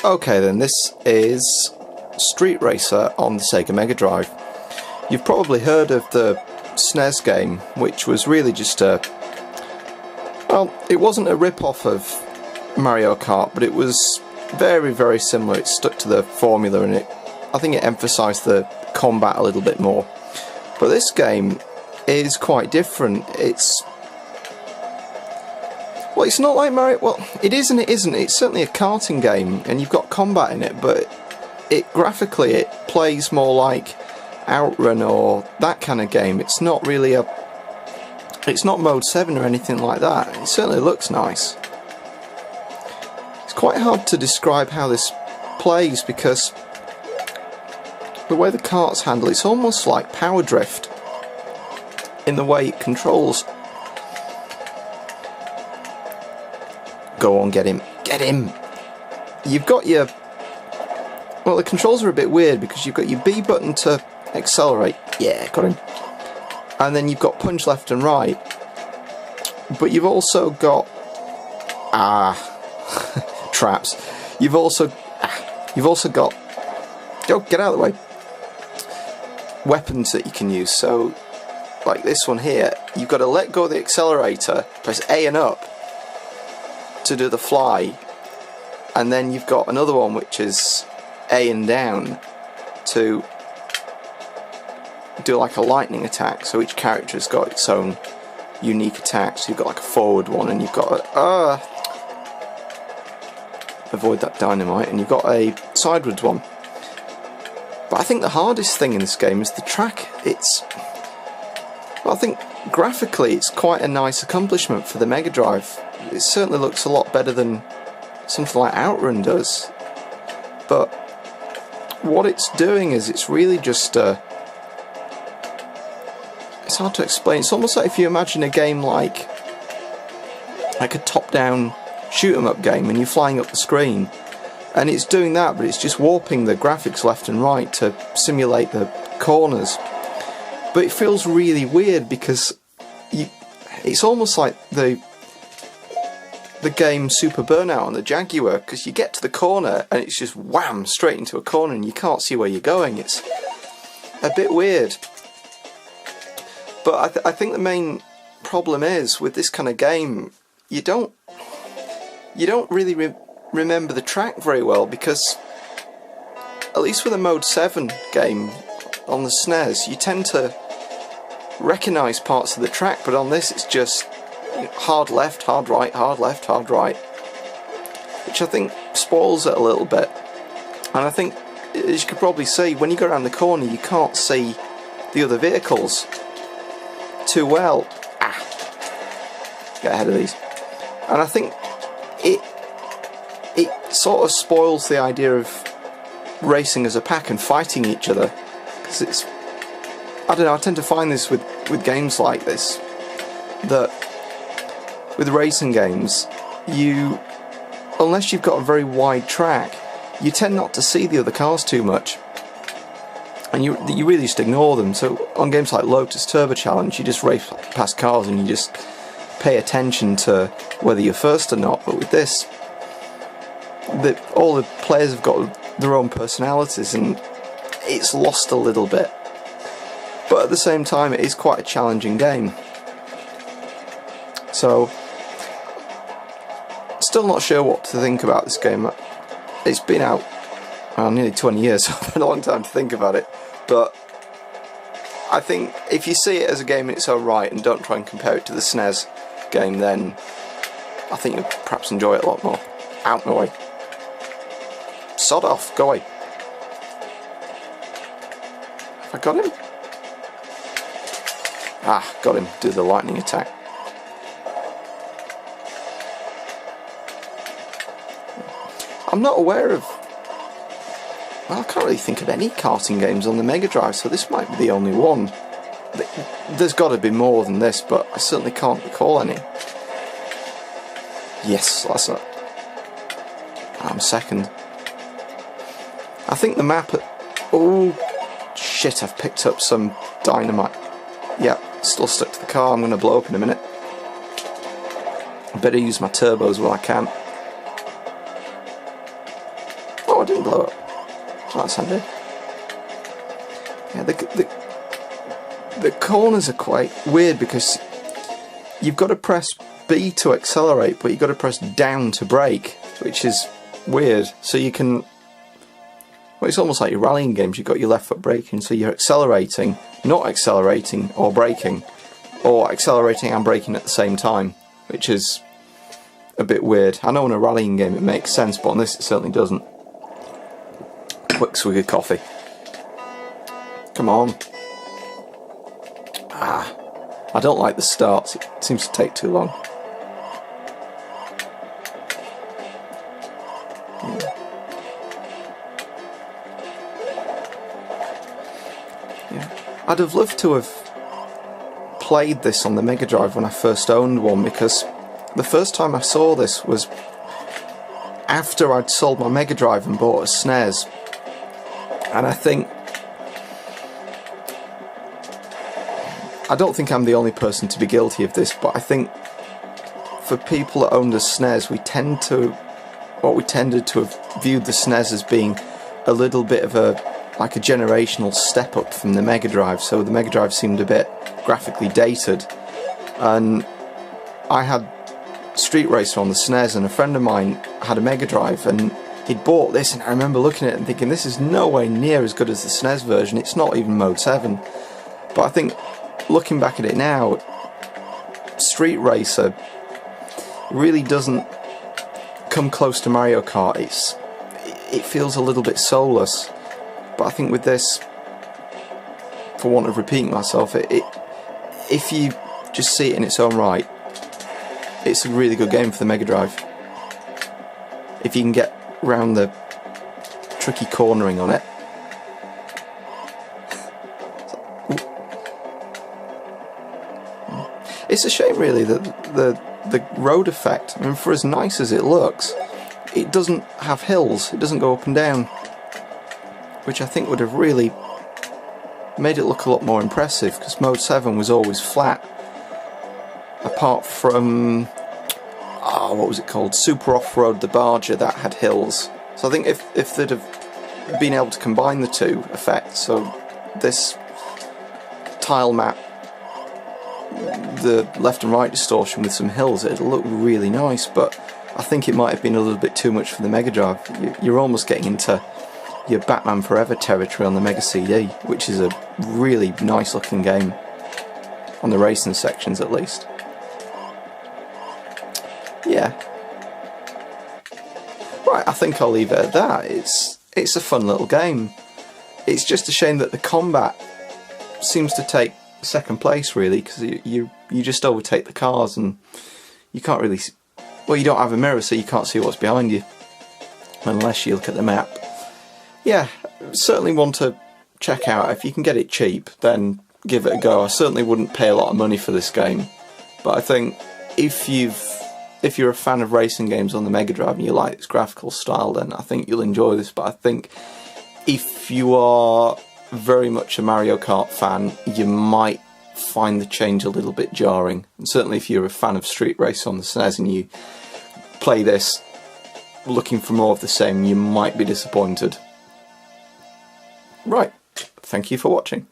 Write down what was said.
Okay then, this is Street Racer on the Sega Megadrive. You've probably heard of the SNES game, which was really just a... well, it wasn't a rip-off of Mario Kart, but it was very, very similar. It stuck to the formula and I think it emphasised the combat a little bit more. But this game is quite different. Well, it's not like Mario... well, it is and it isn't. It's certainly a karting game, and you've got combat in it, but graphically it plays more like Outrun or that kind of game. It's not really a... it's not Mode 7 or anything like that. It certainly looks nice. It's quite hard to describe how this plays, because the way the kart's handled, it's almost like Power Drift in the way it controls. Go on, get him. Get him! You've got your... well, the controls are a bit weird because you've got your B button to accelerate. Yeah, got him. And then you've got punch left and right. But you've also got... traps. You've also got... oh, get out of the way. Weapons that you can use. So, like this one here, you've got to let go of the accelerator, press A and up to do the fly, and then you've got another one which is A and down to do like a lightning attack. So each character has got its own unique attack. So you've got like a forward one, and you've got a avoid that dynamite, and you've got a sideways one. But I think the hardest thing in this game is the track. Well, I think graphically it's quite a nice accomplishment for the Mega Drive. It certainly looks a lot better than something like Outrun does. But what it's doing is it's really just it's hard to explain. It's almost like if you imagine a game like a top-down shoot-'em-up game and you're flying up the screen, and it's doing that, but it's just warping the graphics left and right to simulate the corners. But it feels really weird because it's almost like the game Super Burnout on the Jaguar, because you get to the corner and it's just wham, straight into a corner and you can't see where you're going. It's a bit weird. But I think the main problem is with this kind of game, you don't really remember the track very well, because at least with a Mode 7 game on the SNES, you tend to recognise parts of the track, but on this it's just hard left, hard right, hard left, hard right, which I think spoils it a little bit. And I think, as you could probably see, when you go around the corner you can't see the other vehicles too well. Get ahead of these. And I think it sort of spoils the idea of racing as a pack and fighting each other, because it's... I don't know, I tend to find this with games like this, that with racing games, unless you've got a very wide track, you tend not to see the other cars too much, and you really just ignore them. So on games like Lotus Turbo Challenge, you just race past cars and you just pay attention to whether you're first or not. But with this, all the players have got their own personalities, and it's lost a little bit. But at the same time, it is quite a challenging game. So, still not sure what to think about this game. It's been out nearly 20 years, so I've had a long time to think about it. But I think if you see it as a game in its own right and don't try and compare it to the SNES game, then I think you'll perhaps enjoy it a lot more. Out my way. Sod off, go away. Have I got him? Got him. Do the lightning attack. I'm not aware of... well, I can't really think of any karting games on the Mega Drive, so this might be the only one. There's got to be more than this, but I certainly can't recall any. Yes, that's it. I'm second. I think the map... oh, shit, I've picked up some dynamite. Yeah, still stuck to the car. I'm going to blow up in a minute. I better use my turbos while I can. that sounded. Yeah, the corners are quite weird because you've got to press B to accelerate, but you've got to press down to brake, which is weird. So you can... Well, it's almost like your rallying games. You've got your left foot braking, so you're accelerating, not accelerating, or braking, or accelerating and braking at the same time, which is a bit weird. I know in a rallying game it makes sense, but on this it certainly doesn't. Quick swig of coffee. Come on. I don't like the starts. It seems to take too long. I'd have loved to have played this on the Mega Drive when I first owned one, because the first time I saw this was after I'd sold my Mega Drive and bought a SNES. And I don't think I'm the only person to be guilty of this, but I think for people that owned a SNES, we tended to have viewed the SNES as being a little bit of a generational step up from the Mega Drive, so the Mega Drive seemed a bit graphically dated. And I had Street Racer on the SNES, and a friend of mine had a Mega Drive, and he'd bought this, and I remember looking at it and thinking, this is no way near as good as the SNES version. It's not even Mode 7. But I think, looking back at it now, Street Racer really doesn't come close to Mario Kart. It feels a little bit soulless. But I think with this, for want of repeating myself, if you just see it in its own right, it's a really good game for the Mega Drive. If you can get around the tricky cornering on it. It's a shame really that the road effect, I mean, for as nice as it looks, it doesn't have hills, it doesn't go up and down, which I think would have really made it look a lot more impressive, because Mode 7 was always flat, apart from, what was it called, Super Off-Road the Barger, that had hills. So I think if they'd have been able to combine the two effects, so this tile map, the left and right distortion with some hills, it'd look really nice, but I think it might have been a little bit too much for the Mega Drive. You're almost getting into your Batman Forever territory on the Mega CD, which is a really nice looking game, on the racing sections at least. Yeah. Right, I think I'll leave it at that. It's a fun little game. It's just a shame that the combat seems to take second place really, because you just overtake the cars and you can't really, well, you don't have a mirror, so you can't see what's behind you unless you look at the map. Yeah, certainly one to check out. If you can get it cheap, then give it a go. I certainly wouldn't pay a lot of money for this game, but I think if you're a fan of racing games on the Mega Drive and you like its graphical style, then I think you'll enjoy this. But I think if you are very much a Mario Kart fan, you might find the change a little bit jarring. And certainly if you're a fan of Street Racer on the SNES and you play this looking for more of the same, you might be disappointed. Right, thank you for watching.